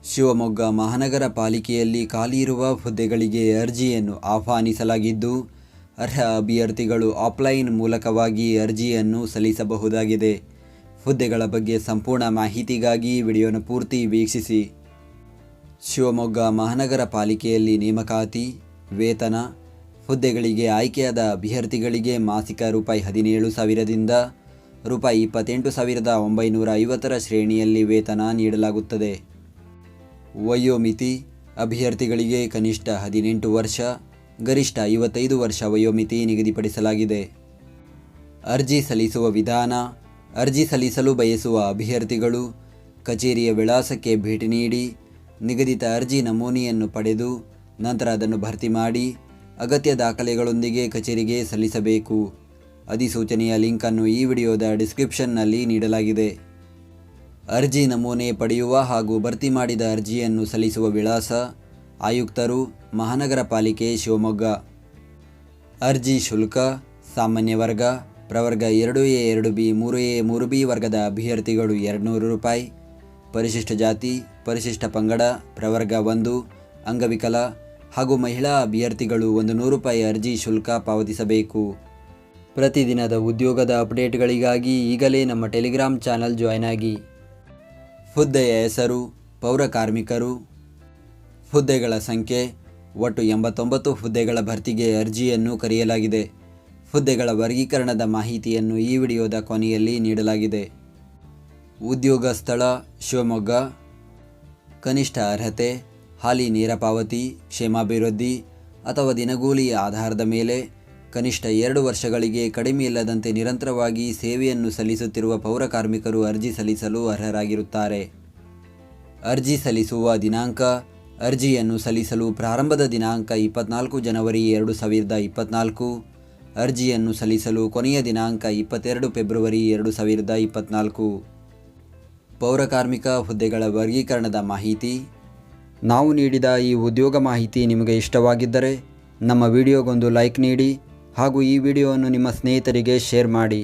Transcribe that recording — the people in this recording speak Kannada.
ಶಿವಮೊಗ್ಗ ಮಹಾನಗರ ಪಾಲಿಕೆಯಲ್ಲಿ ಖಾಲಿ ಇರುವ ಹುದ್ದೆಗಳಿಗೆ ಅರ್ಜಿಯನ್ನು ಆಹ್ವಾನಿಸಲಾಗಿದ್ದು, ಅರ್ಹ ಅಭ್ಯರ್ಥಿಗಳು ಆಫ್ಲೈನ್ ಮೂಲಕವಾಗಿ ಅರ್ಜಿಯನ್ನು ಸಲ್ಲಿಸಬಹುದಾಗಿದೆ. ಹುದ್ದೆಗಳ ಬಗ್ಗೆ ಸಂಪೂರ್ಣ ಮಾಹಿತಿಗಾಗಿ ವಿಡಿಯೋನ ಪೂರ್ತಿ ವೀಕ್ಷಿಸಿ. ಶಿವಮೊಗ್ಗ ಮಹಾನಗರ ಪಾಲಿಕೆಯಲ್ಲಿ ನೇಮಕಾತಿ, ವೇತನ. ಹುದ್ದೆಗಳಿಗೆ ಆಯ್ಕೆಯಾದ ಅಭ್ಯರ್ಥಿಗಳಿಗೆ ಮಾಸಿಕ ₹17,000ದಿಂದ ₹28,950 ಶ್ರೇಣಿಯಲ್ಲಿ ವೇತನ ನೀಡಲಾಗುತ್ತದೆ. ವಯೋಮಿತಿ: ಅಭ್ಯರ್ಥಿಗಳಿಗೆ ಕನಿಷ್ಠ 18 ವರ್ಷ, ಗರಿಷ್ಠ 55 ವರ್ಷ ವಯೋಮಿತಿ ನಿಗದಿಪಡಿಸಲಾಗಿದೆ. ಅರ್ಜಿ ಸಲ್ಲಿಸುವ ವಿಧಾನ: ಅರ್ಜಿ ಸಲ್ಲಿಸಲು ಬಯಸುವ ಅಭ್ಯರ್ಥಿಗಳು ಕಚೇರಿಯ ವಿಳಾಸಕ್ಕೆ ಭೇಟಿ ನೀಡಿ ನಿಗದಿತ ಅರ್ಜಿ ನಮೂನೆಯನ್ನು ಪಡೆದು ನಂತರ ಅದನ್ನು ಭರ್ತಿ ಮಾಡಿ ಅಗತ್ಯ ದಾಖಲೆಗಳೊಂದಿಗೆ ಕಚೇರಿಗೆ ಸಲ್ಲಿಸಬೇಕು. ಅಧಿಸೂಚನೆಯ ಲಿಂಕನ್ನು ಈ ವಿಡಿಯೋದ ಡಿಸ್ಕ್ರಿಪ್ಷನ್ನಲ್ಲಿ ನೀಡಲಾಗಿದೆ. ಅರ್ಜಿ ನಮೂನೆ ಪಡೆಯುವ ಹಾಗೂ ಭರ್ತಿ ಮಾಡಿದ ಅರ್ಜಿಯನ್ನು ಸಲ್ಲಿಸುವ ವಿಳಾಸ: ಆಯುಕ್ತರು, ಮಹಾನಗರ ಪಾಲಿಕೆ, ಶಿವಮೊಗ್ಗ. ಅರ್ಜಿ ಶುಲ್ಕ: ಸಾಮಾನ್ಯ ವರ್ಗ, ಪ್ರವರ್ಗ 2A 2B 3A 3B ವರ್ಗದ ಅಭ್ಯರ್ಥಿಗಳು ₹200, ಪರಿಶಿಷ್ಟ ಜಾತಿ, ಪರಿಶಿಷ್ಟ ಪಂಗಡ, ಪ್ರವರ್ಗ 1, ಅಂಗವಿಕಲ ಹಾಗೂ ಮಹಿಳಾ ಅಭ್ಯರ್ಥಿಗಳು ₹100 ಅರ್ಜಿ ಶುಲ್ಕ ಪಾವತಿಸಬೇಕು. ಪ್ರತಿದಿನದ ಉದ್ಯೋಗದ ಅಪ್ಡೇಟ್ಗಳಿಗಾಗಿ ಈಗಲೇ ನಮ್ಮ ಟೆಲಿಗ್ರಾಮ್ ಚಾನಲ್ ಜಾಯ್ನ್ ಆಗಿ. ಹುದ್ದೆಯ ಹೆಸರು: ಪೌರ ಕಾರ್ಮಿಕರು. ಹುದ್ದೆಗಳ ಸಂಖ್ಯೆ: ಒಟ್ಟು 89 ಹುದ್ದೆಗಳ ಭರ್ತಿಗೆ ಅರ್ಜಿಯನ್ನು ಕರೆಯಲಾಗಿದೆ. ಹುದ್ದೆಗಳ ವರ್ಗೀಕರಣದ ಮಾಹಿತಿಯನ್ನು ಈ ವಿಡಿಯೋದ ಕೊನೆಯಲ್ಲಿ ನೀಡಲಾಗಿದೆ. ಉದ್ಯೋಗ ಸ್ಥಳ: ಶಿವಮೊಗ್ಗ. ಕನಿಷ್ಠ ಅರ್ಹತೆ: ಹಾಲಿ ನೇರ ಪಾವತಿ, ಕ್ಷೇಮಾಭಿವೃದ್ಧಿ ಅಥವಾ ದಿನಗೂಲಿ ಆಧಾರದ ಮೇಲೆ ಕನಿಷ್ಠ 2 ವರ್ಷಗಳಿಗೆ ಕಡಿಮೆಯಿಲ್ಲದಂತೆ ನಿರಂತರವಾಗಿ ಸೇವೆಯನ್ನು ಸಲ್ಲಿಸುತ್ತಿರುವ ಪೌರ ಕಾರ್ಮಿಕರು ಅರ್ಜಿ ಸಲ್ಲಿಸಲು ಅರ್ಹರಾಗಿರುತ್ತಾರೆ. ಅರ್ಜಿ ಸಲ್ಲಿಸುವ ದಿನಾಂಕ: ಅರ್ಜಿಯನ್ನು ಸಲ್ಲಿಸಲು ಪ್ರಾರಂಭದ ದಿನಾಂಕ 24 ಜನವರಿ 2024. ಅರ್ಜಿಯನ್ನು ಸಲ್ಲಿಸಲು ಕೊನೆಯ ದಿನಾಂಕ 22 ಫೆಬ್ರವರಿ 2024. ಪೌರಕಾರ್ಮಿಕ ಹುದ್ದೆಗಳ ವರ್ಗೀಕರಣದ ಮಾಹಿತಿ. ನಾವು ನೀಡಿದ ಈ ಉದ್ಯೋಗ ಮಾಹಿತಿ ನಿಮಗೆ ಇಷ್ಟವಾಗಿದ್ದರೆ ನಮ್ಮ ವಿಡಿಯೋಗೊಂದು ಲೈಕ್ ನೀಡಿ ಹಾಗೂ ಈ ವಿಡಿಯೋವನ್ನು ನಿಮ್ಮ ಸ್ನೇಹಿತರಿಗೆ ಶೇರ್ ಮಾಡಿ.